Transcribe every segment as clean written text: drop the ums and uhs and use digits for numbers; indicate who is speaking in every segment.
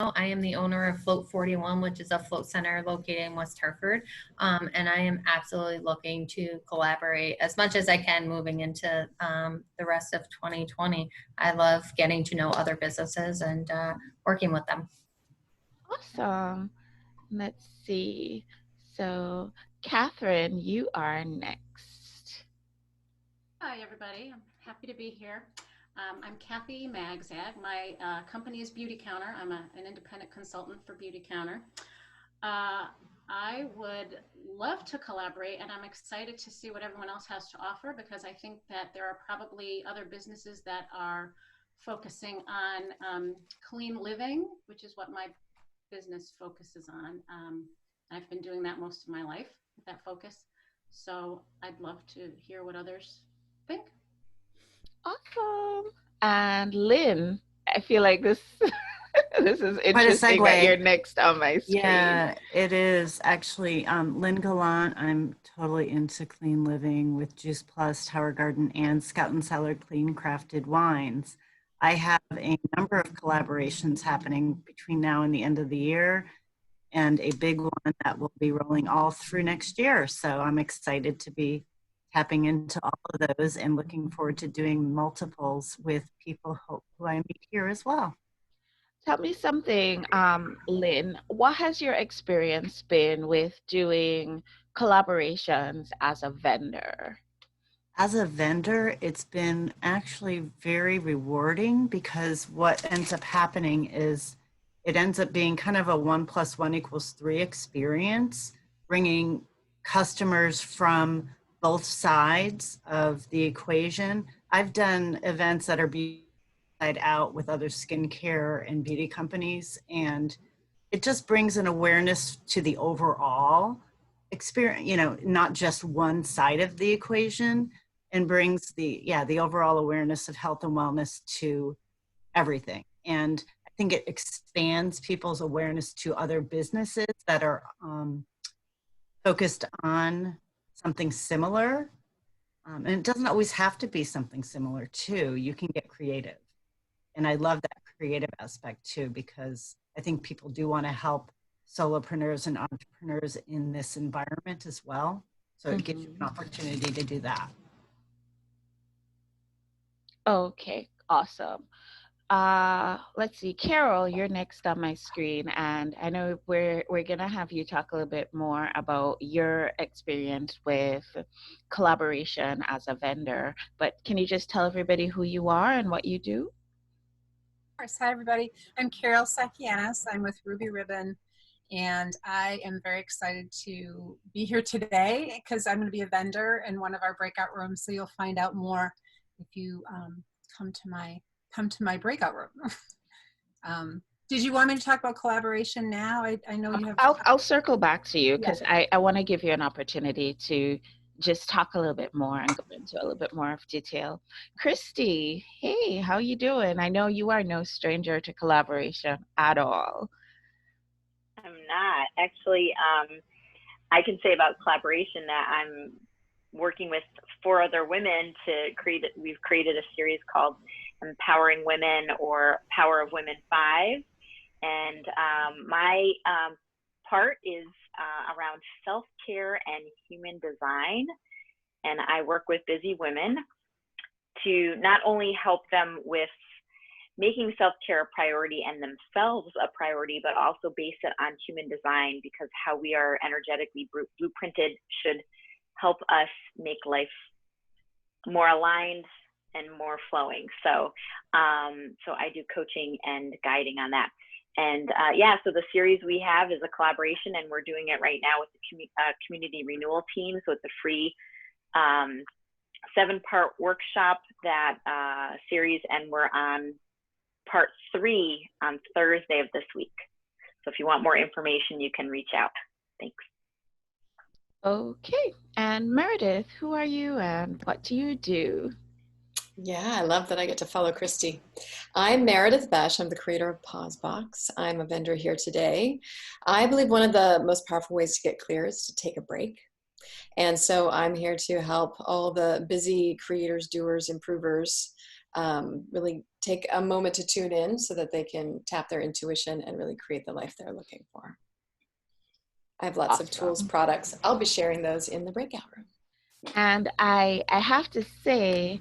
Speaker 1: I am the owner of Float 41, which is a float center located in West Hartford. And I am absolutely looking to collaborate as much as I can moving into the rest of 2020. I love getting to know other businesses and working with them.
Speaker 2: Awesome. Let's see. So, Catherine, you are next.
Speaker 3: Hi, everybody. I'm happy to be here. I'm Kathy Magzag. My company is Beauty Counter. I'm an independent consultant for Beauty Counter. I would love to collaborate, and I'm excited to see what everyone else has to offer because I think that there are probably other businesses that are focusing on clean living, which is what my business focuses on. I've been doing that most of my life with that focus. So I'd love to hear what others think.
Speaker 2: Awesome. And Lynn, I feel like this this is
Speaker 4: Quite a
Speaker 2: interesting that you're
Speaker 4: segue.
Speaker 2: next on my screen.
Speaker 4: Yeah, it is actually. Lynn Gallant, I'm totally into clean living with Juice Plus, Tower Garden, and Scout and Cellar Clean Crafted Wines. I have a number of collaborations happening between now and the end of the year, and a big one that will be rolling all through next year. So I'm excited to be tapping into all of those and looking forward to doing multiples with people who I meet here as well.
Speaker 2: Tell me something, Lynn. What has your experience been with doing collaborations as a vendor?
Speaker 4: As a vendor, it's been actually very rewarding because what ends up happening is it ends up being kind of a 1+1 = 3 experience, bringing customers from both sides of the equation. I've done events that are out with other skincare and beauty companies, and it just brings an awareness to the overall experience, not just one side of the equation, and brings the overall awareness of health and wellness to everything. And I think it expands people's awareness to other businesses that are focused on something similar. And it doesn't always have to be something similar too. You can get creative. And I love that creative aspect too, because I think people do want to help solopreneurs and entrepreneurs in this environment as well. So it gives you an opportunity to do that.
Speaker 2: Okay, awesome. Let's see, Carol, you're next on my screen, and I know we're gonna have you talk a little bit more about your experience with collaboration as a vendor. But can you just tell everybody who you are and what you do?
Speaker 5: Of course. Hi, everybody. I'm Carol Sakianis. I'm with Ruby Ribbon, and I am very excited to be here today because I'm going to be a vendor in one of our breakout rooms. So you'll find out more if you come to my breakout room. Did you want me to talk about collaboration now? I know you have.
Speaker 2: I'll circle back to you because
Speaker 5: Yeah.
Speaker 2: I want to give you an opportunity to just talk a little bit more and go into a little bit more of detail. Christy, hey, how you doing? I know you are no stranger to collaboration at all.
Speaker 6: I'm not. Actually, I can say about collaboration that I'm working with 4 other women we've created a series called Empowering Women, or Power of Women 5. And my part is around self-care and human design. And I work with busy women to not only help them with making self-care a priority and themselves a priority, but also base it on human design, because how we are energetically blueprinted should help us make life more aligned and more flowing. So I do coaching and guiding on that. And so the series we have is a collaboration, and we're doing it right now with the community renewal team. So it's a free 7-part workshop that series, and we're on part 3 on Thursday of this week. So if you want more information, you can reach out. Thanks.
Speaker 2: Okay, and Meredith, who are you and what do you do?
Speaker 7: Yeah, I love that I get to follow Christy. I'm Meredith Besh. I'm the creator of PauseBox. I'm a vendor here today. I believe one of the most powerful ways to get clear is to take a break. And so I'm here to help all the busy creators, doers, improvers really take a moment to tune in so that they can tap their intuition and really create the life they're looking for. I have lots of tools,
Speaker 2: Awesome.
Speaker 7: products. I'll be sharing those in the breakout room.
Speaker 2: And I have to say,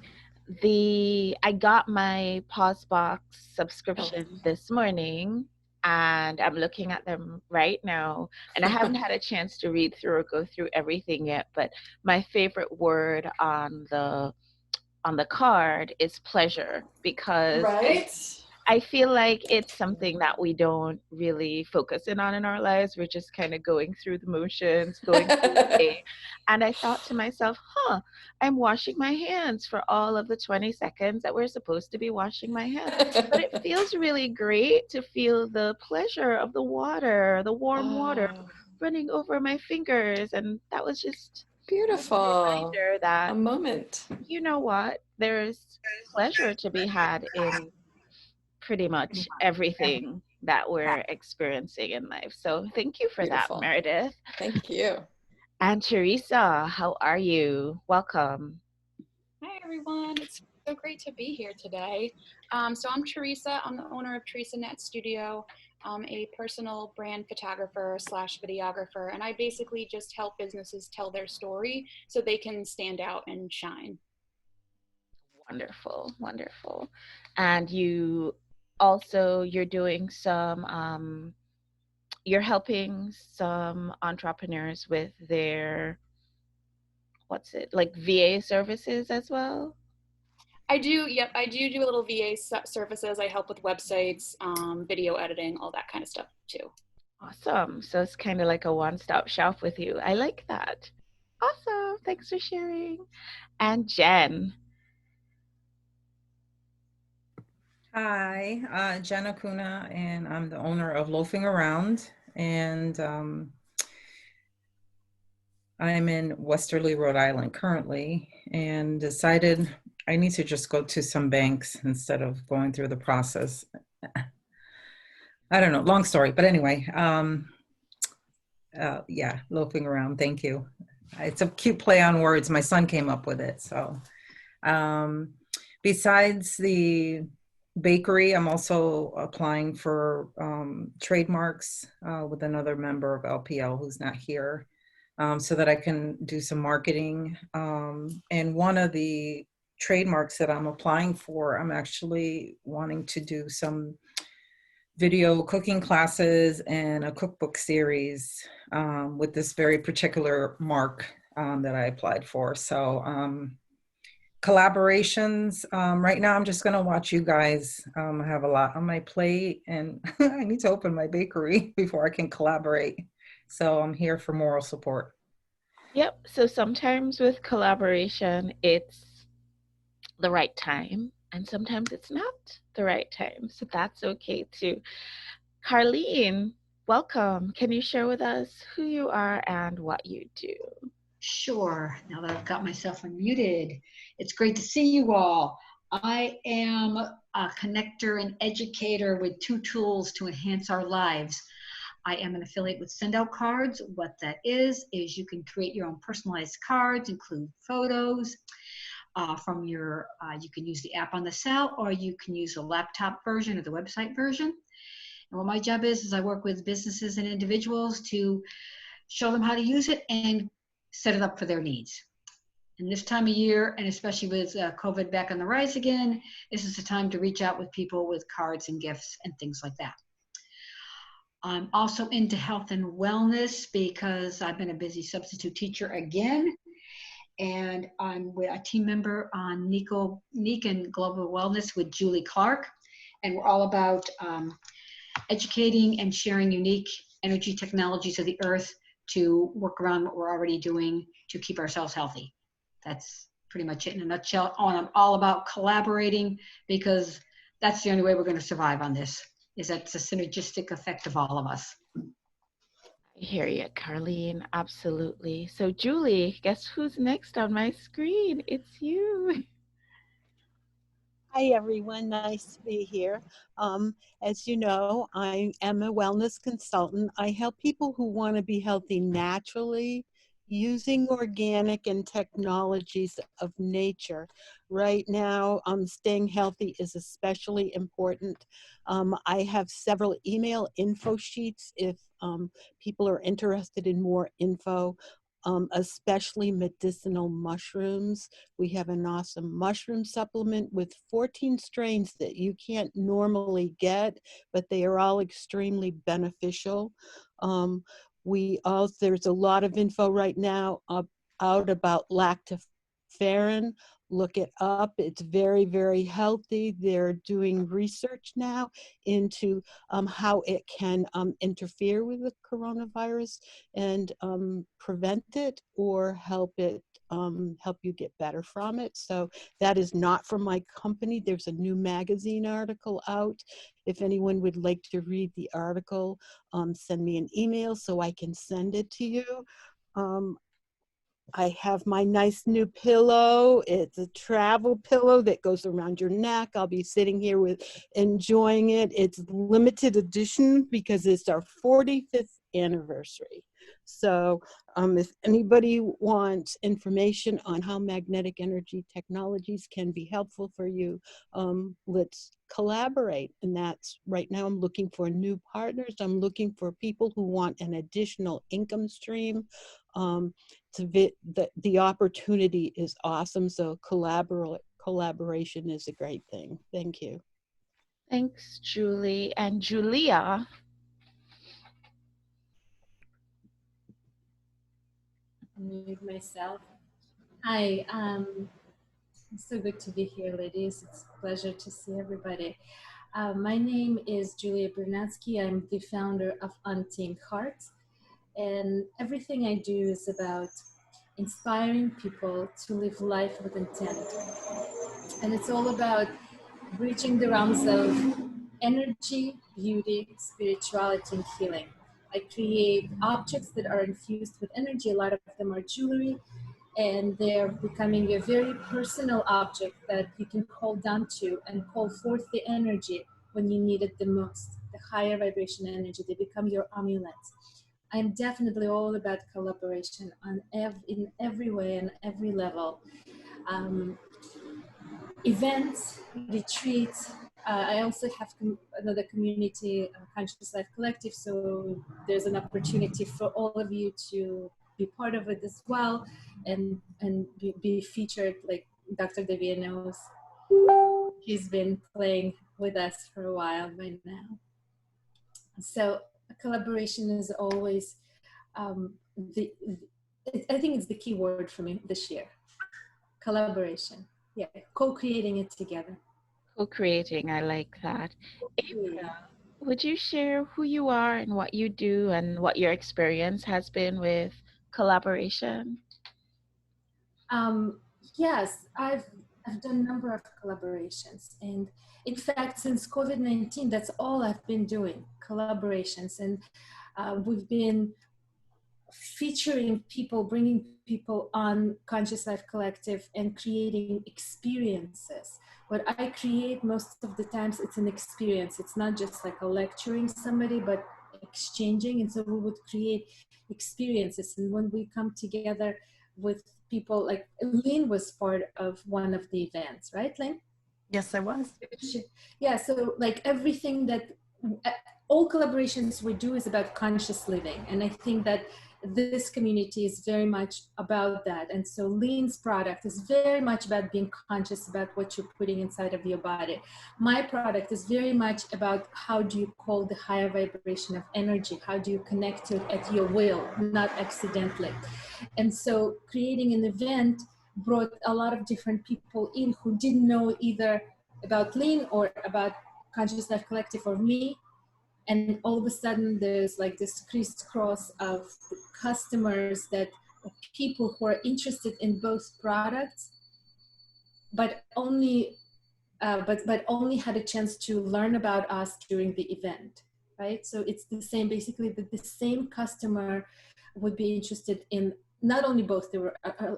Speaker 2: I got my Pausebox subscription this morning, and I'm looking at them right now. And I haven't had a chance to read through or go through everything yet, but my favorite word on the card is pleasure, because
Speaker 7: Right?
Speaker 2: I feel like it's something that we don't really focus in on in our lives. We're just kind of going through the motions, going through the day. And I thought to myself, I'm washing my hands for all of the 20 seconds that we're supposed to be washing my hands. But it feels really great to feel the pleasure of the water, the warm water running over my fingers. And that was just
Speaker 7: Beautiful.
Speaker 2: a reminder that,
Speaker 7: A moment.
Speaker 2: you know what, there's pleasure to be had in pretty much everything that we're experiencing in life. So thank you for
Speaker 7: Beautiful.
Speaker 2: that, Meredith.
Speaker 7: Thank you.
Speaker 2: And Teresa, how are you? Welcome.
Speaker 8: Hi, everyone. It's so great to be here today. So I'm Teresa. I'm the owner of Teresa Net Studio. I'm a personal brand photographer slash videographer, and I basically just help businesses tell their story so they can stand out and shine.
Speaker 2: Wonderful, wonderful. And you're doing some, you're helping some entrepreneurs with their, like VA services as well?
Speaker 8: I do, yep, I do a little VA services. I help with websites, video editing, all that kind of stuff too.
Speaker 2: Awesome. So it's kind of like a one-stop shop with you. I like that. Awesome. Thanks for sharing. And Jen.
Speaker 9: Hi, Jen Acuna, and I'm the owner of Loafing Around, and I'm in Westerly, Rhode Island currently, and decided I need to just go to some banks instead of going through the process. I don't know, long story, but anyway, yeah, Loafing Around, thank you. It's a cute play on words. My son came up with it, so. Besides the bakery, I'm also applying for trademarks with another member of LPL who's not here, so that I can do some marketing. And one of the trademarks that I'm applying for, I'm actually wanting to do some video cooking classes and a cookbook series with this very particular mark that I applied for. So collaborations, right now I'm just going to watch you guys. I have a lot on my plate, and I need to open my bakery before I can collaborate. So I'm here for moral support.
Speaker 2: Yep. So sometimes with collaboration, it's the right time, and sometimes it's not the right time. So that's okay too. Carlene, welcome. Can you share with us who you are and what you do?
Speaker 10: Sure. Now that I've got myself unmuted, it's great to see you all. I am a connector and educator with two tools to enhance our lives. I am an affiliate with Send Out Cards. What that is you can create your own personalized cards, include photos from your, you can use the app on the cell, or you can use the laptop version or the website version. And what my job is I work with businesses and individuals to show them how to use it and set it up for their needs. And this time of year, and especially with COVID back on the rise again, this is the time to reach out with people with cards and gifts and things like that. I'm also into health and wellness because I've been a busy substitute teacher again. And I'm with a team member on Nique and Global Wellness with Julie Clark. And we're all about educating and sharing unique energy technologies of the earth to work around what we're already doing to keep ourselves healthy. That's pretty much it in a nutshell. I'm all about collaborating because that's the only way we're going to survive on this, is that it's a synergistic effect of all of us.
Speaker 2: I hear you, Carlene. Absolutely. So Julie, guess who's next on my screen? It's you.
Speaker 11: Hi, everyone. Nice to be here. As you know, I am a wellness consultant. I help people who want to be healthy naturally using organic and technologies of nature. Right now, staying healthy is especially important. I have several email info sheets if people are interested in more info, especially medicinal mushrooms. We have an awesome mushroom supplement with 14 strains that you can't normally get, but they are all extremely beneficial. There's a lot of info right now out about lactoferrin. Look it up. It's very, very healthy. They're doing research now into how it can interfere with the coronavirus and prevent it or help you get better from it. So that is not from my company. There's a new magazine article out. If anyone would like to read the article, send me an email so I can send it to you. I have my nice new pillow. It's a travel pillow that goes around your neck. I'll be sitting here enjoying it. It's limited edition because it's our 45th anniversary. So if anybody wants information on how magnetic energy technologies can be helpful for you, let's collaborate. And that's right now I'm looking for new partners. I'm looking for people who want an additional income stream. The opportunity is awesome. So collaboration is a great thing. Thank you.
Speaker 2: Thanks, Julie. And Julia.
Speaker 12: Unmute myself. Hi, it's so good to be here, ladies. It's a pleasure to see everybody. My name is Julia Brunatsky. I'm the founder of Untamed Heart, and everything I do is about inspiring people to live life with intent. And it's all about reaching the realms of energy, beauty, spirituality, and healing. I create objects that are infused with energy. A lot of them are jewelry, and they're becoming a very personal object that you can hold on to and call forth the energy when you need it the most, the higher vibration energy. They become your amulets. I'm definitely all about collaboration in every way and every level. Events, retreats. I also have another community, Conscious Life Collective, so there's an opportunity for all of you to be part of it as well and be featured, like Dr. Davia knows. He's been playing with us for a while by now. So collaboration is always, I think it's the key word for me this year. Collaboration. Yeah, co-creating it together.
Speaker 2: Co-creating, I like that. April, would you share who you are and what you do and what your experience has been with collaboration?
Speaker 12: Yes, I've done a number of collaborations, and in fact, since COVID-19, that's all I've been doing, collaborations, and we've been featuring people, bringing people on Conscious Life Collective and creating experiences. What I create most of the times, it's an experience. It's not just like a lecturing somebody, but exchanging. And so we would create experiences. And when we come together with people, like Lynn was part of one of the events, right, Lynn?
Speaker 4: Yes, I was.
Speaker 12: Yeah, so like everything that, all collaborations we do is about conscious living. And I think that this community is very much about that. And so Lean's product is very much about being conscious about what you're putting inside of your body. My product is very much about how do you call the higher vibration of energy? How do you connect to it at your will, not accidentally? And so creating an event brought a lot of different people in who didn't know either about Lean or about Conscious Life Collective or me. And all of a sudden there's like this crisscross of customers that people who are interested in both products, but only had a chance to learn about us during the event, right? So it's the same, basically the same customer would be interested in not only both, there were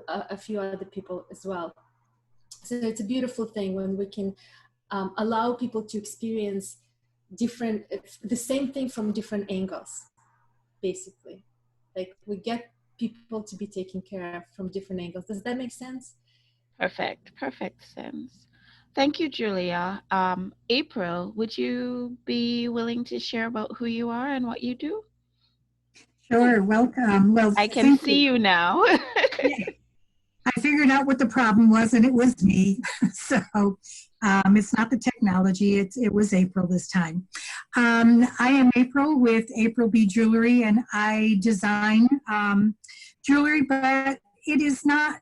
Speaker 12: a few other people as well. So it's a beautiful thing when we can allow people to experience the same thing from different angles, basically. Like we get people to be taken care of from different angles. Does that make sense?
Speaker 2: Perfect sense. Thank you, Julia. April, would you be willing to share about who you are and what you do?
Speaker 13: Sure, welcome. Well,
Speaker 2: I can
Speaker 13: thank
Speaker 2: see
Speaker 13: you.
Speaker 2: you now.
Speaker 13: Yeah, I figured out what the problem was, and it was me. So it's not the technology, it was April this time. I am April with April B Jewelry, and I design jewelry, but it is not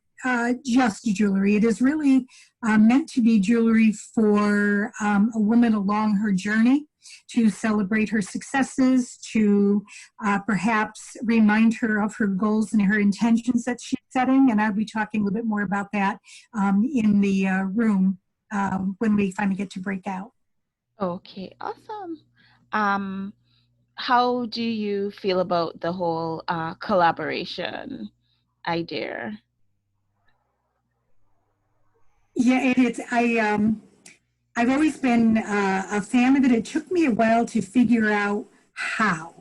Speaker 13: just jewelry. It is really meant to be jewelry for a woman along her journey, to celebrate her successes, to perhaps remind her of her goals and her intentions that she's setting. And I'll be talking a little bit more about that in the room when we finally get to break out.
Speaker 2: Okay, awesome. How do you feel about the whole collaboration idea?
Speaker 13: Yeah, I've always been a fan of it. It took me a while to figure out how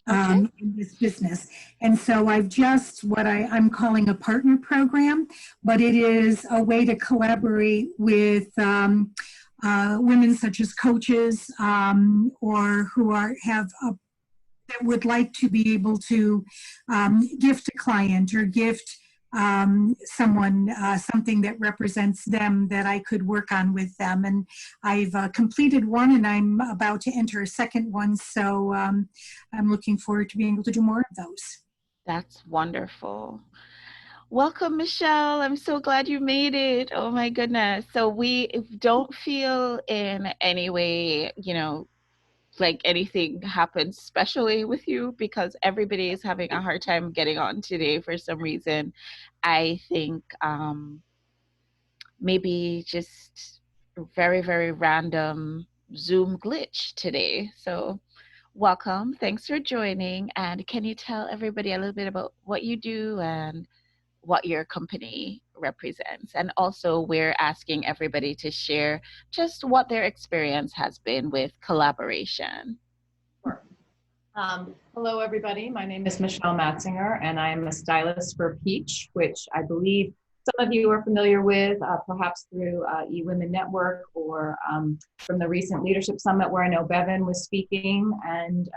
Speaker 13: in this business. And so I've just what I'm calling a partner program, but it is a way to collaborate with women such as coaches or who that would like to be able to gift a client or gift someone something that represents them that I could work on with them. And I've completed one, and I'm about to enter a second one. So I'm looking forward to being able to do more of those.
Speaker 2: That's wonderful. Welcome, Michelle. I'm so glad you made it. Oh my goodness. So we don't feel in any way, like anything happened specially with you, because everybody is having a hard time getting on today for some reason. I think maybe just very, very random Zoom glitch today. So welcome. Thanks for joining. And can you tell everybody a little bit about what you do and what your company represents? And also, we're asking everybody to share just what their experience has been with collaboration.
Speaker 14: Sure. Hello, everybody. My name is Michelle Matzinger, and I am a stylist for Peach, which I believe some of you are familiar with, perhaps through eWomen Network or from the recent Leadership Summit where I know Bevan was speaking. And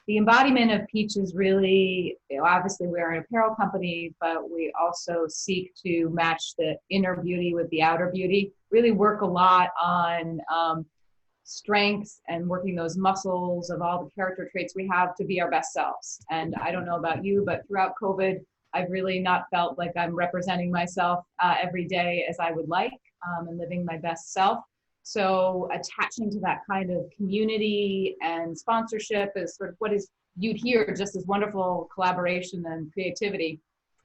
Speaker 14: the embodiment of Peach is really, obviously we're an apparel company, but we also seek to match the inner beauty with the outer beauty, really work a lot on strengths and working those muscles of all the character traits we have to be our best selves. And I don't know about you, but throughout COVID, I've really not felt like I'm representing myself every day as I would like and living my best self. So attaching to that kind of community and sponsorship is sort of what is viewed here just as wonderful collaboration and creativity,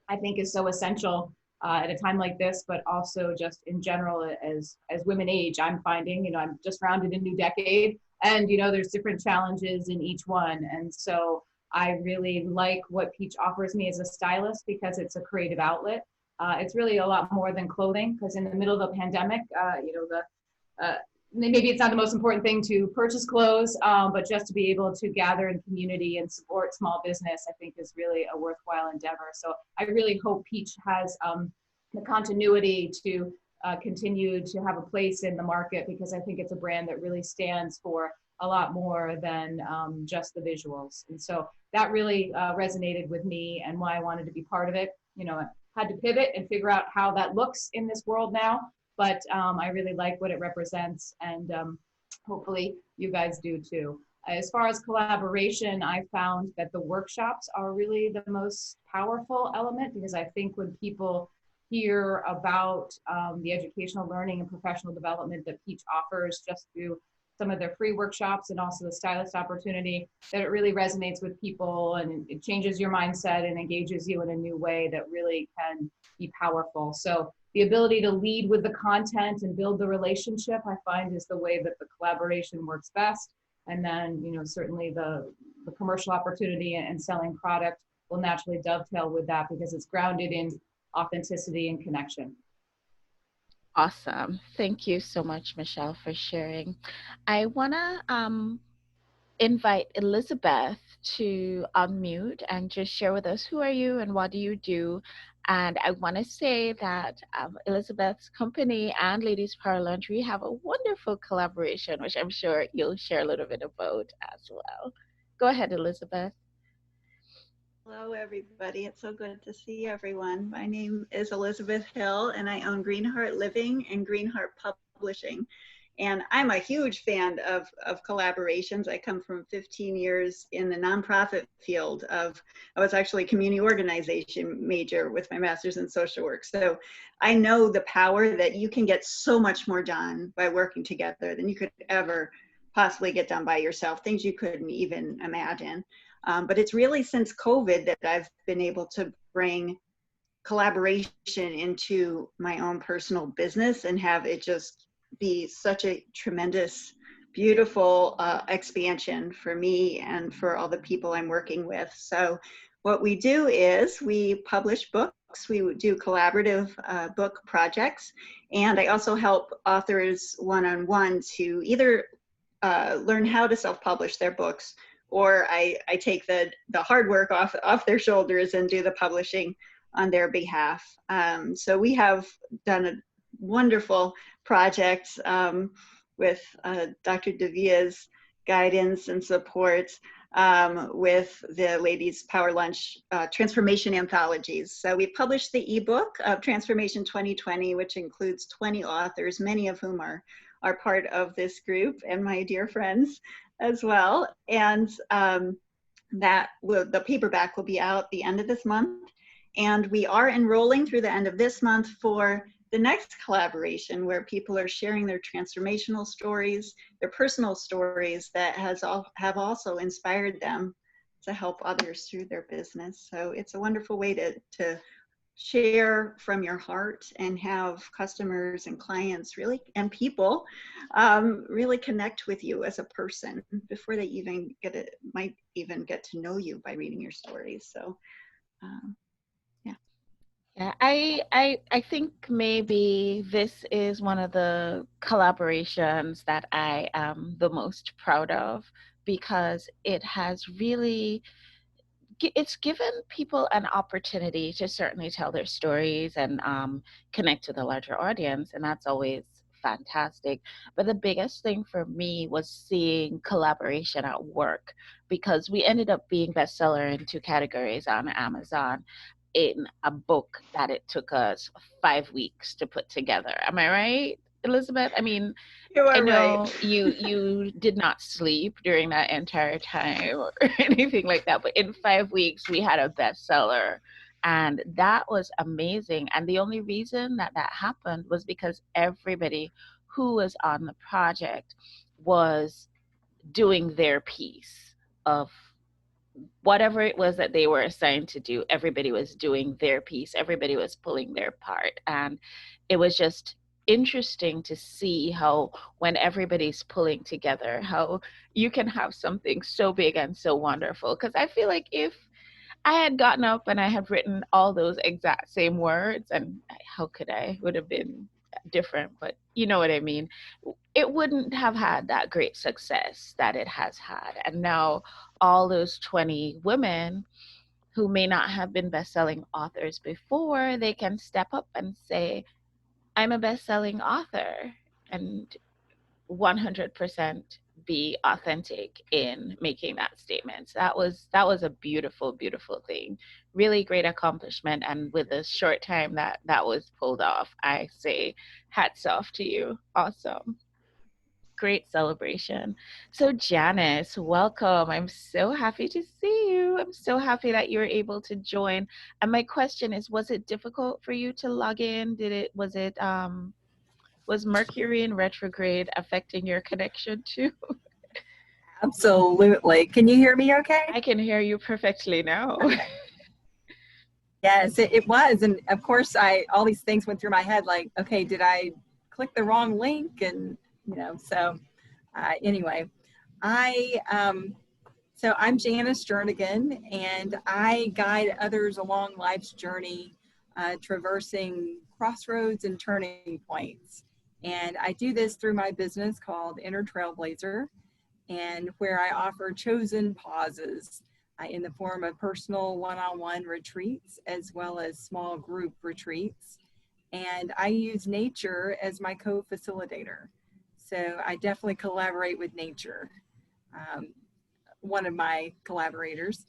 Speaker 14: I think is so essential at a time like this, but also just in general as women age. I'm finding, I'm just rounded a new decade, and there's different challenges in each one. And so I really like what Peach offers me as a stylist because it's a creative outlet. It's really a lot more than clothing, because in the middle of the pandemic, maybe it's not the most important thing to purchase clothes, but just to be able to gather in community and support small business, I think is really a worthwhile endeavor. So I really hope Peach has the continuity to continue to have a place in the market, because I think it's a brand that really stands for a lot more than just the visuals. And so that really resonated with me and why I wanted to be part of it. I had to pivot and figure out how that looks in this world now, but I really like what it represents, and hopefully you guys do too. As far as collaboration, I found that the workshops are really the most powerful element, because I think when people hear about the educational learning and professional development that Peach offers just through some of their free workshops and also the stylist opportunity, that it really resonates with people and it changes your mindset and engages you in a new way that really can be powerful. So the ability to lead with the content and build the relationship, I find, is the way that the collaboration works best. And then, certainly the commercial opportunity and selling product will naturally dovetail with that, because it's grounded in authenticity and connection.
Speaker 2: Awesome. Thank you so much, Michelle, for sharing. I want to invite Elizabeth to unmute and just share with us, who are you and what do you do? And I want to say that Elizabeth's company and Ladies Power Lunch, we have a wonderful collaboration, which I'm sure you'll share a little bit about as well. Go ahead, Elizabeth.
Speaker 15: Hello, everybody. It's so good to see everyone. My name is Elizabeth Hill, and I own Greenheart Living and Greenheart Publishing. And I'm a huge fan of collaborations. I come from 15 years in the nonprofit field I was actually a community organization major with my master's in social work. So I know the power that you can get so much more done by working together than you could ever possibly get done by yourself, things you couldn't even imagine. But it's really since COVID that I've been able to bring collaboration into my own personal business and have it just be such a tremendous, beautiful expansion for me and for all the people I'm working with. So what we do is we publish books. We do collaborative book projects. And I also help authors one-on-one to either learn how to self-publish their books, or I take the hard work off their shoulders and do the publishing on their behalf. So we have done a wonderful project with Dr. Davia's guidance and support with the Ladies Power Lunch Transformation Anthologies. So we published the ebook of Transformation 2020, which includes 20 authors, many of whom are part of this group and my dear friends as well. And the paperback will be out the end of this month. And we are enrolling through the end of this month for the next collaboration where people are sharing their transformational stories, their personal stories that have also inspired them to help others through their business. So it's a wonderful way to share from your heart and have customers and clients really, and people really connect with you as a person before they even might even get to know you by reading your stories. So
Speaker 2: yeah, I think maybe this is one of the collaborations that I am the most proud of, because it has really it's given people an opportunity to certainly tell their stories and connect to the larger audience, and that's always fantastic. But the biggest thing for me was seeing collaboration at work, because we ended up being bestseller in 2 categories on Amazon in a book that it took us 5 weeks to put together. Am I right, Elizabeth? I mean, I know
Speaker 15: right.
Speaker 2: you did not sleep during that entire time or anything like that, but in 5 weeks we had a bestseller, and that was amazing. And the only reason that happened was because everybody who was on the project was doing their piece of whatever it was that they were assigned to do. Everybody was doing their piece, everybody was pulling their part, and it was just interesting to see how when everybody's pulling together, how you can have something so big and so wonderful. Because I feel like if I had gotten up and I had written all those exact same words, and how could I, would have been different, but you know what I mean, it wouldn't have had that great success that it has had. And now all those 20 women who may not have been best-selling authors before, they can step up and say, I'm a best-selling author, and 100% be authentic in making that statement. So that was a beautiful, beautiful thing. Really great accomplishment. And with the short time that was pulled off, I say hats off to you. Awesome. Great celebration. So Janice, welcome. I'm so happy to see you. I'm so happy that you were able to join. And my question is, was it difficult for you to log in? Was Mercury in retrograde affecting your connection too?
Speaker 16: Absolutely. Can you hear me okay?
Speaker 2: I can hear you perfectly now.
Speaker 16: Yes, it was. And of course, all these things went through my head like, okay, did I click the wrong link? And, so anyway, so I'm Janice Jernigan, and I guide others along life's journey, traversing crossroads and turning points. And I do this through my business called Inner Trailblazer. and where I offer chosen pauses in the form of personal one-on-one retreats as well as small group retreats. And I use nature as my co-facilitator. So I definitely collaborate with nature. One of my collaborators.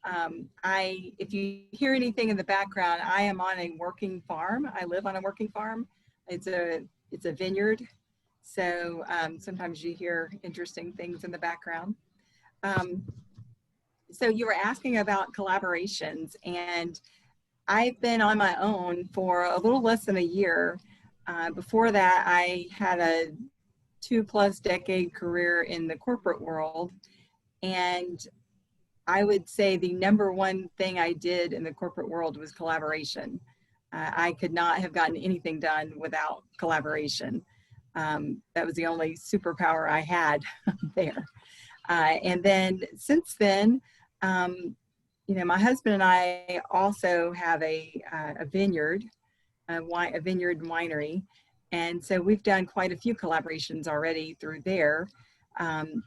Speaker 16: If you hear anything in the background, I am on a working farm. I live on a working farm. It's a vineyard. So sometimes you hear interesting things in the background. So you were asking about collaborations, and I've been on my own for a little less than a year. Before that, I had a 2+ decade career in the corporate world. And I would say the number one thing I did in the corporate world was collaboration. I could not have gotten anything done without collaboration. That was the only superpower I had there. And then since then, you know, my husband and I also have a vineyard, a vineyard winery. And so we've done quite a few collaborations already through there. You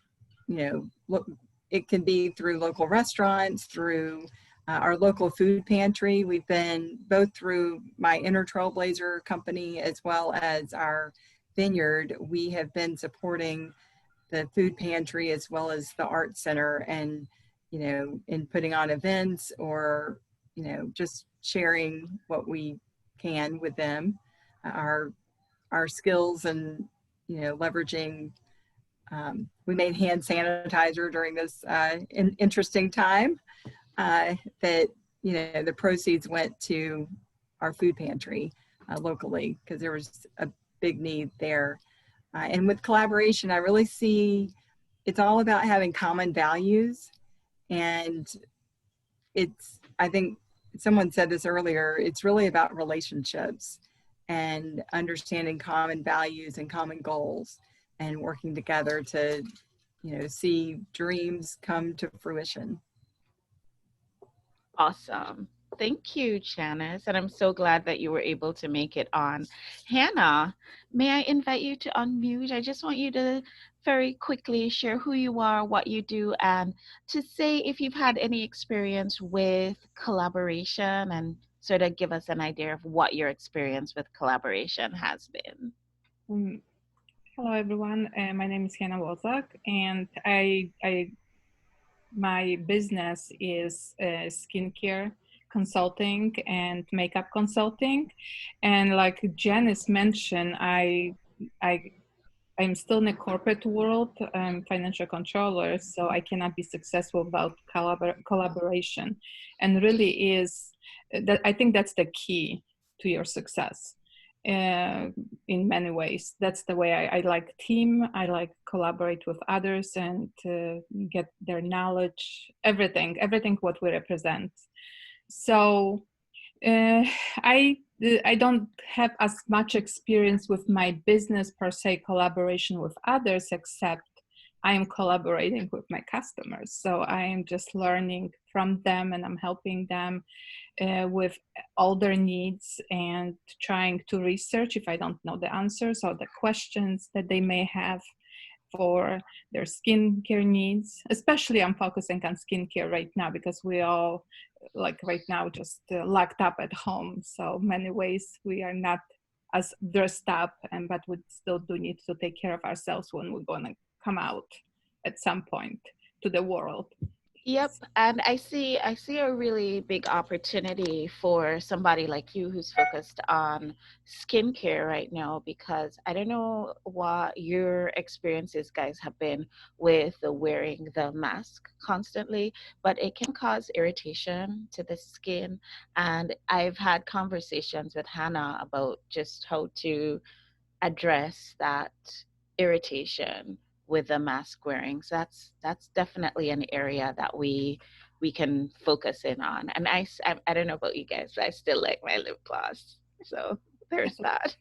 Speaker 16: know, look, it can be through local restaurants, through our local food pantry. We've been both through my Inner Trailblazer company as well as our vineyard. We have been supporting the food pantry as well as the art center, and you know, in putting on events or you know, just sharing what we can with them, our skills, and you know, leveraging. We made hand sanitizer during this interesting time that, you know, the proceeds went to our food pantry locally because there was a big need there. And with collaboration, I really see it's all about having common values. And it's, I think someone said this earlier, it's really about relationships and understanding common values and common goals and working together to, you know, see dreams come to fruition.
Speaker 2: Awesome. Thank you, Janice. And I'm so glad that you were able to make it on. Hannah, may I invite you to unmute? I just want you to very quickly share who you are, what you do, and to say if you've had any experience with collaboration and sort of give us an idea of what your experience with collaboration has been.
Speaker 17: Hello, everyone. My name is Hannah Wozak, and my business is skincare consulting and makeup consulting. And like Janice mentioned, I'm still in the corporate world. I'm financial controller, so I cannot be successful without collaboration. And really is that I think that's the key to your success. In many ways, that's the way I like team. I like collaborate with others and get their knowledge, everything what we represent. So I don't have as much experience with my business per se collaboration with others, except I am collaborating with my customers. So I am just learning from them, and I'm helping them with all their needs and trying to research if I don't know the answers or the questions that they may have for their skincare needs. Especially I'm focusing on skincare right now because we all, like right now, just locked up at home. So many ways we are not as dressed up, but we still do need to take care of ourselves when we're gonna come out at some point to the world.
Speaker 2: Yep, and I see a really big opportunity for somebody like you who's focused on skincare right now, because I don't know what your experiences, guys, have been with wearing the mask constantly, but it can cause irritation to the skin. And I've had conversations with Hannah about just how to address that irritation with the mask wearing. So that's definitely an area that we can focus in on. And I don't know about you guys, but I still like my lip gloss. So there's that.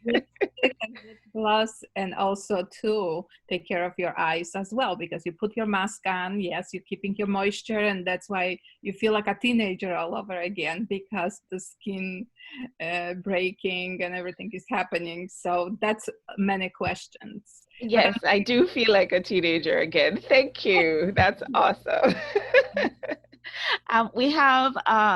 Speaker 17: Gloss, and also to take care of your eyes as well, because you put your mask on, yes, you're keeping your moisture, and that's why you feel like a teenager all over again, because the skin breaking and everything is happening. So that's many questions.
Speaker 2: Yes, I do feel like a teenager again. Thank you. That's awesome. We have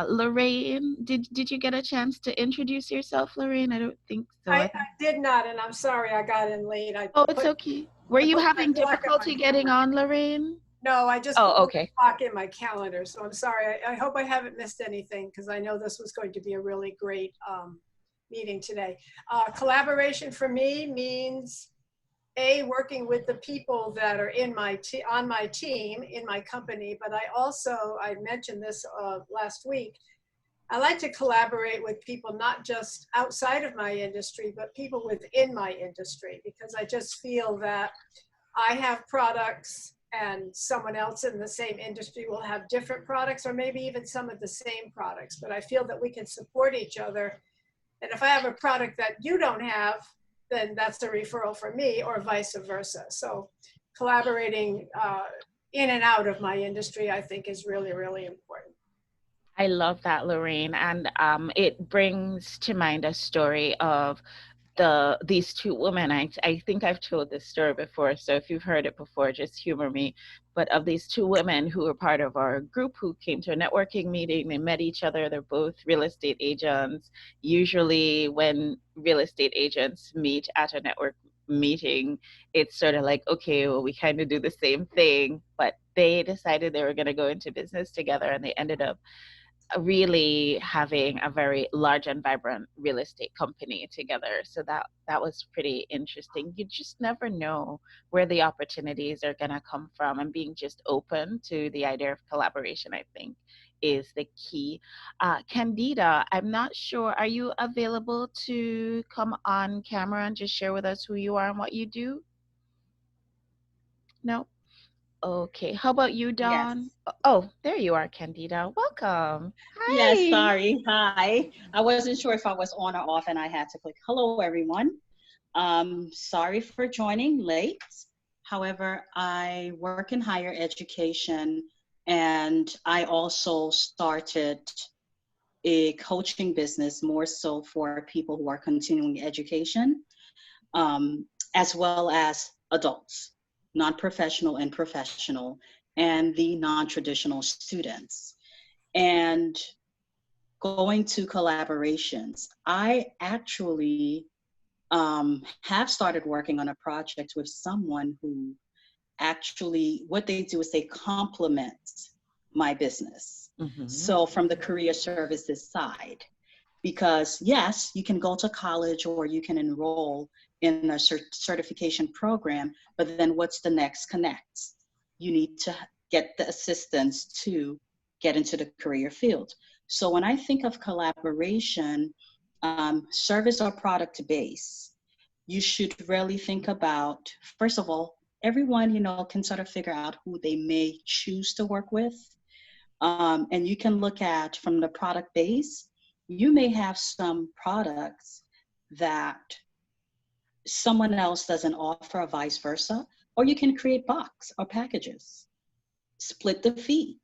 Speaker 2: Lorraine. Did you get a chance to introduce yourself, Lorraine? I don't think so.
Speaker 18: I did not, and I'm sorry I got in late.
Speaker 2: Oh, it's okay. Were you having difficulty getting on, Lorraine?
Speaker 18: No, I just
Speaker 2: Oh,
Speaker 18: put
Speaker 2: okay.
Speaker 18: a clock in my calendar, so I'm sorry. I hope I haven't missed anything because I know this was going to be a really great meeting today. Collaboration for me means working with the people that are on my team in my company, but I mentioned this last week. I like to collaborate with people not just outside of my industry, but people within my industry, because I just feel that I have products and someone else in the same industry will have different products, or maybe even some of the same products. But I feel that we can support each other. And if I have a product that you don't have, then that's a referral for me, or vice versa. So collaborating in and out of my industry, I think, is really, really important.
Speaker 2: I love that, Lorraine. And it brings to mind a story of these two women. I think I've told this story before, so if you've heard it before, just humor me. But of these two women who were part of our group who came to a networking meeting, they met each other. They're both real estate agents. Usually when real estate agents meet at a network meeting, it's sort of like, okay, well, we kind of do the same thing, but they decided they were going to go into business together, and they ended up really having a very large and vibrant real estate company together. So that was pretty interesting. You just never know where the opportunities are going to come from, and being just open to the idea of collaboration, I think, is the key. Candida, I'm not sure, are you available to come on camera and just share with us who you are and what you do? No? Okay, how about you, Dawn?
Speaker 19: Yes.
Speaker 2: Oh, there you are, Candida. Welcome. Hi.
Speaker 19: Yes, sorry. Hi. I wasn't sure if I was on or off and I had to click. Hello, everyone. Sorry for joining late. However, I work in higher education, and I also started a coaching business more so for people who are continuing education, as well as adults, non-professional and professional, and the non-traditional students. And going to collaborations, I actually have started working on a project with someone who actually, what they do is they complement my business. So from the career services side, because yes, you can go to college or you can enroll in a certification program, but then what's the next connect? You need to get the assistance to get into the career field. So when I think of collaboration, service or product base, you should really think about, first of all, everyone, can sort of figure out who they may choose to work with. And you can look at from the product base, you may have some products that someone else doesn't offer or vice versa, or you can create box or packages. Split the fee.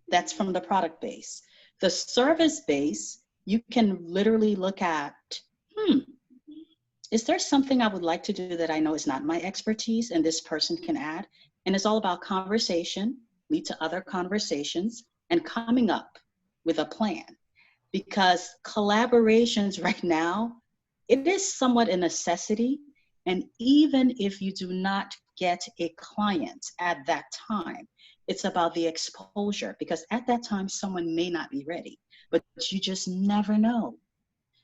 Speaker 19: That's from the product base. The service base, you can literally look at, is there something I would like to do that I know is not my expertise and this person can add? And it's all about conversation, lead to other conversations, and coming up with a plan. Because collaborations right now, it is somewhat a necessity. And even if you do not get a client at that time, it's about the exposure, because at that time, someone may not be ready, but you just never know.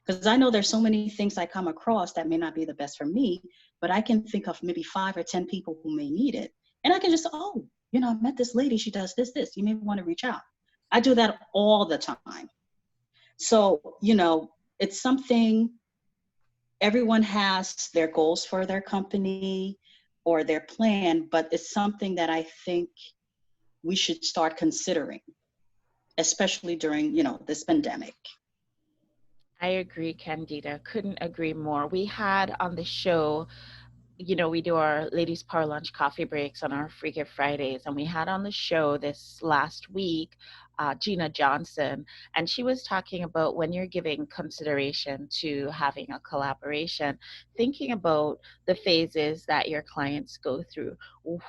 Speaker 19: Because I know there's so many things I come across that may not be the best for me, but I can think of maybe 5 or 10 people who may need it. And I can just, I met this lady, she does this. You may want to reach out. I do that all the time. So, it's something, everyone has their goals for their company or their plan, but it's something that I think we should start considering, especially during, this pandemic.
Speaker 2: I agree, Candida. Couldn't agree more. We had on the show you know, we do our ladies power lunch coffee breaks on our Free Gift Fridays, and we had on the show this last week Gina Johnson, and she was talking about when you're giving consideration to having a collaboration, thinking about the phases that your clients go through.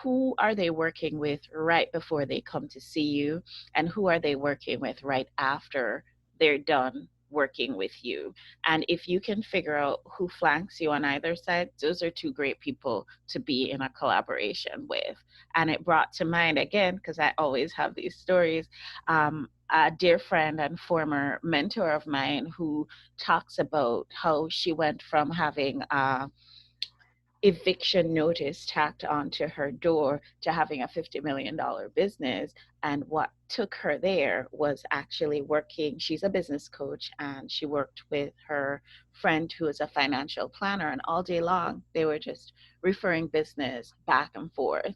Speaker 2: Who are they working with right before they come to see you, and who are they working with right after they're done working with you? And if you can figure out who flanks you on either side, those are two great people to be in a collaboration with. And it brought to mind, again, because I always have these stories, a dear friend and former mentor of mine who talks about how she went from having eviction notice tacked onto her door to having a $50 million business. And what took her there was actually working. She's a business coach, and she worked with her friend who is a financial planner. And all day long, they were just referring business back and forth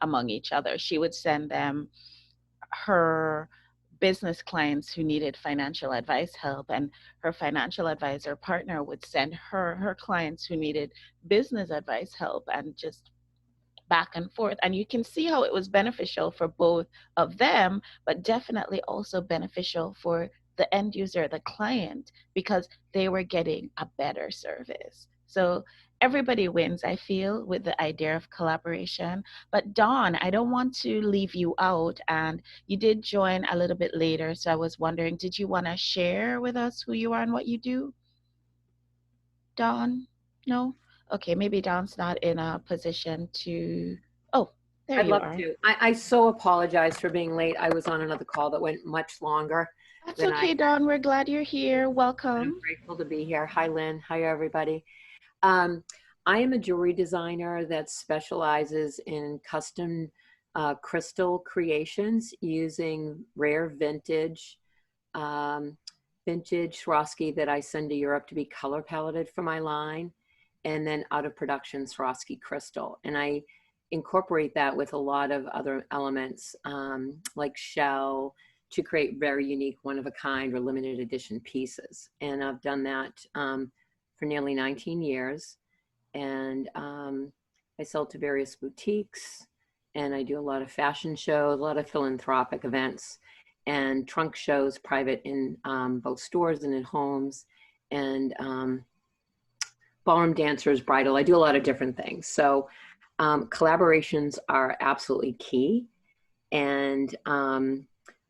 Speaker 2: among each other. She would send them her business clients who needed financial advice help, and her financial advisor partner would send her clients who needed business advice help, and just back and forth. And you can see how it was beneficial for both of them, but definitely also beneficial for the end user, the client, because they were getting a better service. So everybody wins, I feel, with the idea of collaboration. But Dawn, I don't want to leave you out, and you did join a little bit later. So I was wondering, did you want to share with us who you are and what you do? Dawn? No? Okay, maybe Dawn's not in a position to. Oh, there
Speaker 20: I'd
Speaker 2: you
Speaker 20: love
Speaker 2: are.
Speaker 20: to. I so apologize for being late. I was on another call that went much longer.
Speaker 2: That's okay, Dawn. We're glad you're here. Welcome.
Speaker 20: I'm grateful to be here. Hi, Lynn. Hi, everybody. I am a jewelry designer that specializes in custom crystal creations using rare vintage Swarovski that I send to Europe to be color paletted for my line, and then out of production Swarovski crystal. And I incorporate that with a lot of other elements like shell to create very unique, one of a kind or limited edition pieces. And I've done that for nearly 19 years. And I sell to various boutiques, and I do a lot of fashion shows, a lot of philanthropic events, and trunk shows, private in both stores and in homes, and ballroom dancers, bridal. I do a lot of different things. So collaborations are absolutely key. And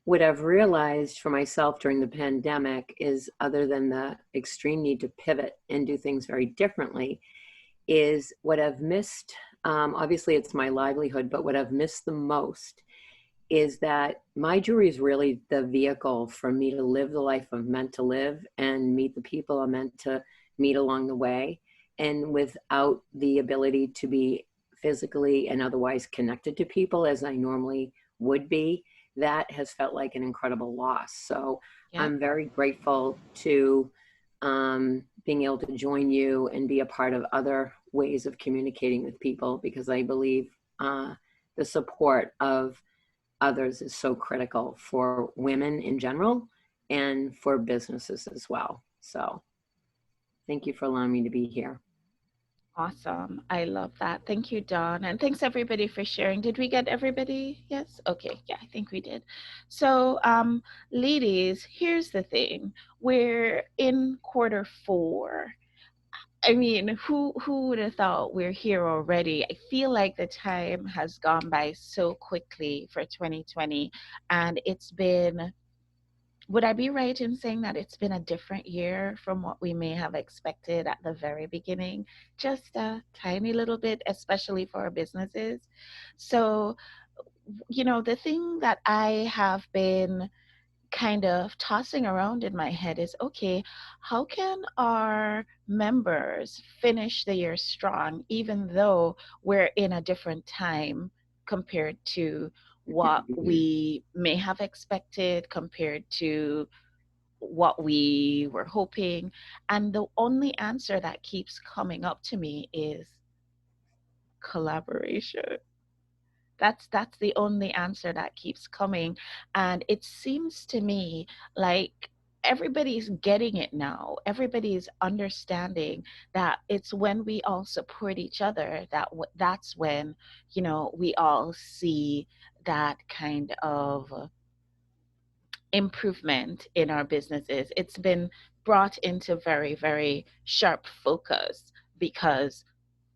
Speaker 20: what I've realized for myself during the pandemic is, other than the extreme need to pivot and do things very differently, is what I've missed. Obviously, it's my livelihood, but what I've missed the most is that my jewelry is really the vehicle for me to live the life I'm meant to live and meet the people I'm meant to meet along the way. And without the ability to be physically and otherwise connected to people as I normally would be, that has felt like an incredible loss. So yeah. I'm very grateful to being able to join you and be a part of other ways of communicating with people, because I believe the support of others is so critical for women in general and for businesses as well. So thank you for allowing me to be here.
Speaker 2: Awesome. I love that. Thank you, Dawn. And thanks everybody for sharing. Did we get everybody? Yes? Okay. Yeah, I think we did. So ladies, here's the thing. We're in Q4. I mean, who would have thought we're here already? I feel like the time has gone by so quickly for 2020, and it's been, would I be right in saying that it's been a different year from what we may have expected at the very beginning? Just a tiny little bit, especially for our businesses. So, you know, the thing that I have been kind of tossing around in my head is, okay, how can our members finish the year strong, even though we're in a different time compared to what we may have expected, compared to what we were hoping? And the only answer that keeps coming up to me is collaboration. That's the only answer that keeps coming. And it seems to me like everybody's getting it now. Everybody's understanding that it's when we all support each other that that's when, you know, we all see that kind of improvement in our businesses. It's been brought into very, very sharp focus because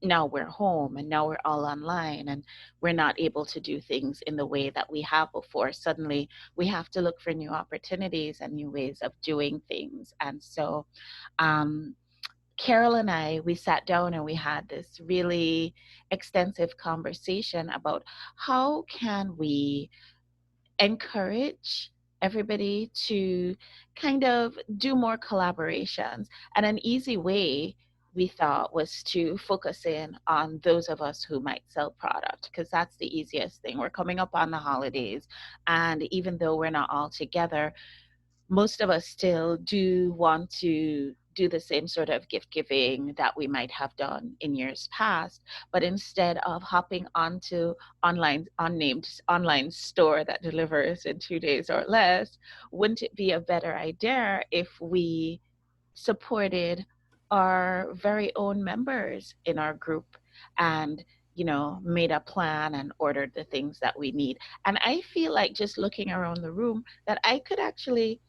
Speaker 2: now we're home and now we're all online and we're not able to do things in the way that we have before. Suddenly we have to look for new opportunities and new ways of doing things. And so Carol and I, we sat down and we had this really extensive conversation about how can we encourage everybody to kind of do more collaborations. And an easy way we thought was to focus in on those of us who might sell product, because that's the easiest thing. We're coming up on the holidays, and even though we're not all together, most of us still do want to do the same sort of gift giving that we might have done in years past. But instead of hopping onto online unnamed online store that delivers in 2 days or less, wouldn't it be a better idea if we supported our very own members in our group and, you know, made a plan and ordered the things that we need? And I feel like, just looking around the room, that I could actually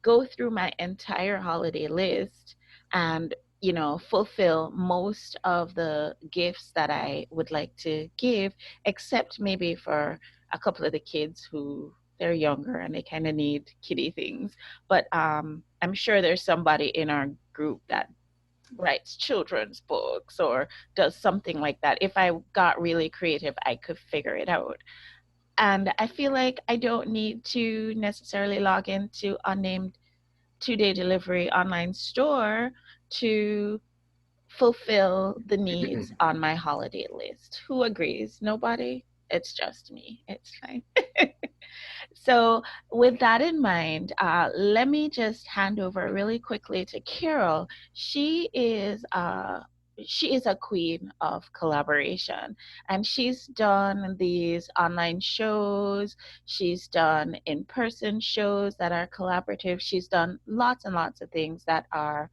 Speaker 2: go through my entire holiday list and, you know, fulfill most of the gifts that I would like to give, except maybe for a couple of the kids who they're younger and they kind of need kiddie things. But I'm sure there's somebody in our group that writes children's books or does something like that. If I got really creative, I could figure it out. And I feel like I don't need to necessarily log into unnamed 2-day delivery online store to fulfill the needs on my holiday list. Who agrees? Nobody? It's just me. It's fine. So with that in mind, let me just hand over really quickly to Carol. She is a queen of collaboration, and she's done these online shows. She's done in-person shows that are collaborative. She's done lots and lots of things that are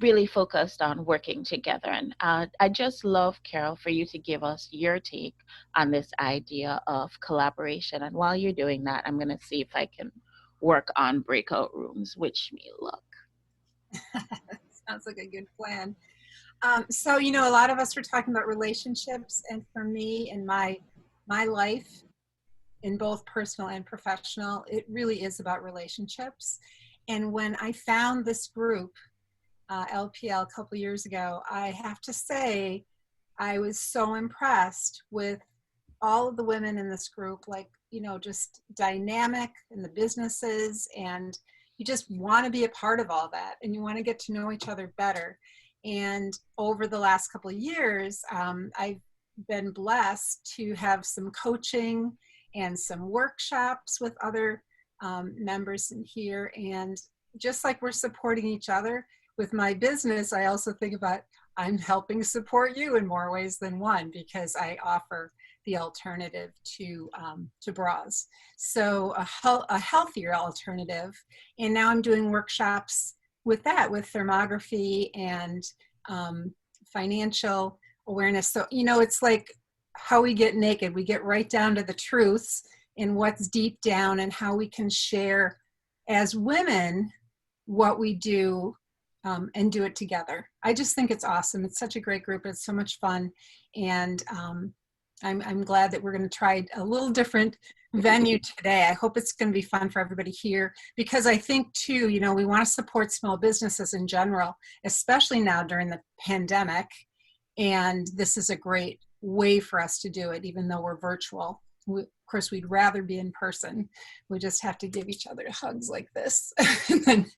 Speaker 2: really focused on working together. And I just love, Carol, for you to give us your take on this idea of collaboration. And while you're doing that, I'm going to see if I can work on breakout rooms. Wish me luck.
Speaker 5: Sounds like a good plan. So, you know, a lot of us were talking about relationships, and for me in my life, in both personal and professional, it really is about relationships. And when I found this group, LPL, a couple years ago, I have to say I was so impressed with all of the women in this group, like, you know, just dynamic in the businesses, and you just want to be a part of all that, and you want to get to know each other better. And over the last couple of years, I've been blessed to have some coaching and some workshops with other members in here. And just like we're supporting each other with my business, I also think about I'm helping support you in more ways than one, because I offer the alternative to bras. So a healthier alternative. And now I'm doing workshops with that, with thermography and financial awareness. So, you know, it's like how we get naked. We get right down to the truths and what's deep down, and how we can share as women what we do and do it together. I just think it's awesome. It's such a great group. It's so much fun. And I'm glad that we're going to try a little different venue today. I hope it's going to be fun for everybody here, because I think too, you know, we want to support small businesses in general, especially now during the pandemic. And this is a great way for us to do it, even though we're virtual. Of course, we'd rather be in person. We just have to give each other hugs like this, and then,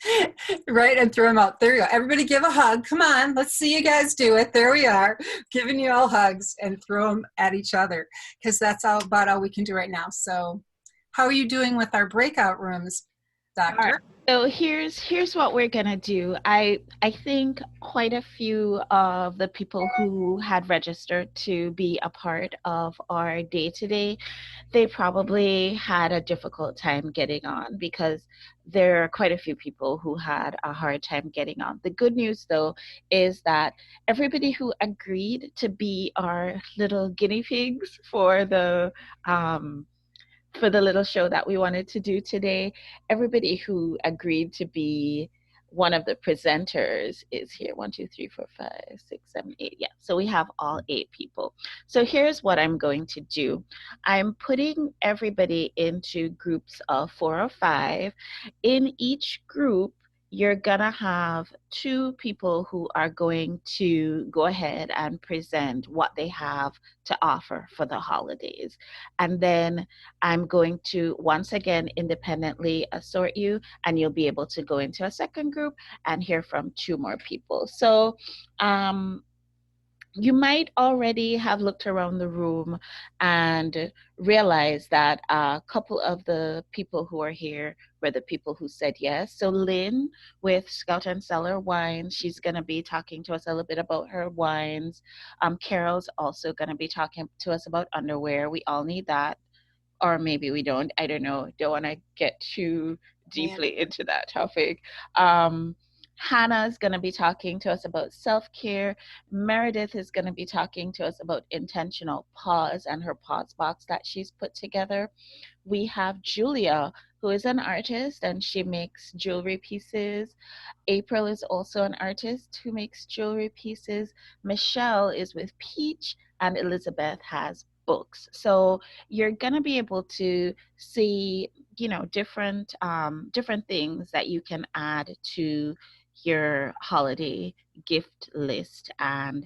Speaker 5: right, and throw them out. There you go. Everybody give a hug. Come on, let's see you guys do it. There we are, giving you all hugs, and throw them at each other, because that's about all we can do right now. So how are you doing with our breakout rooms, Doctor?
Speaker 2: So here's what we're gonna do. I think quite a few of the people who had registered to be a part of our day today, they probably had a difficult time getting on because there are quite a few people who had a hard time getting on. The good news though is that everybody who agreed to be our little guinea pigs for the little show that we wanted to do today, everybody who agreed to be one of the presenters is here. 1, 2, 3, 4, 5, 6, 7, 8. Yeah, so we have all 8 people. So here's what I'm going to do. I'm putting everybody into groups of 4 or 5. In each group, you're gonna have 2 people who are going to go ahead and present what they have to offer for the holidays. And then I'm going to once again independently assort you, and you'll be able to go into a second group and hear from 2 more people. So you might already have looked around the room and realized that a couple of the people who are here were the people who said yes. So Lynn with Scout and Cellar Wines, she's going to be talking to us a little bit about her wines. Carol's also going to be talking to us about underwear. We all need that. Or maybe we don't. I don't know. Don't want to get too deeply into that topic. Hannah is going to be talking to us about self-care. Meredith is going to be talking to us about intentional pause and her pause box that she's put together. We have Julia, who is an artist and she makes jewelry pieces. April is also an artist who makes jewelry pieces. Michelle is with Peach, and Elizabeth has books. So you're gonna be able to see, different different things that you can add to your holiday gift list. And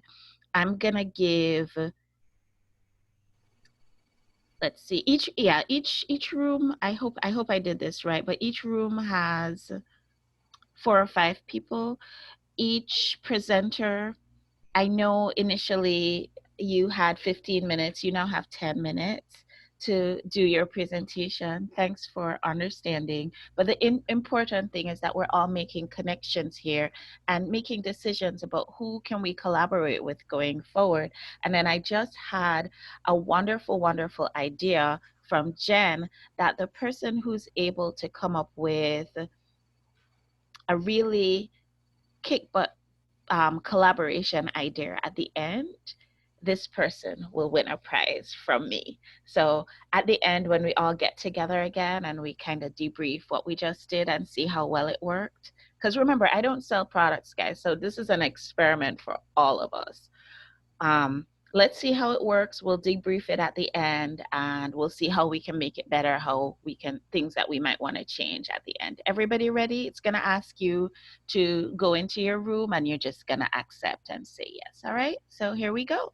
Speaker 2: I'm gonna give, let's see, each room, I hope I did this right, but each room has 4 or 5 people. Each presenter, I know initially you had 15 minutes, you now have 10 minutes to do your presentation. Thanks for understanding. But the important thing is that we're all making connections here and making decisions about who can we collaborate with going forward. And then I just had a wonderful, wonderful idea from Jen that the person who's able to come up with a really kick butt collaboration idea at the end, this person will win a prize from me. So at the end, when we all get together again and we kind of debrief what we just did and see how well it worked, because remember, I don't sell products, guys, so this is an experiment for all of us. Let's see how it works. We'll debrief it at the end and we'll see how we can make it better, how we can, things that we might want to change at the end. Everybody ready? It's going to ask you to go into your room and you're just going to accept and say yes. All right, so here we go.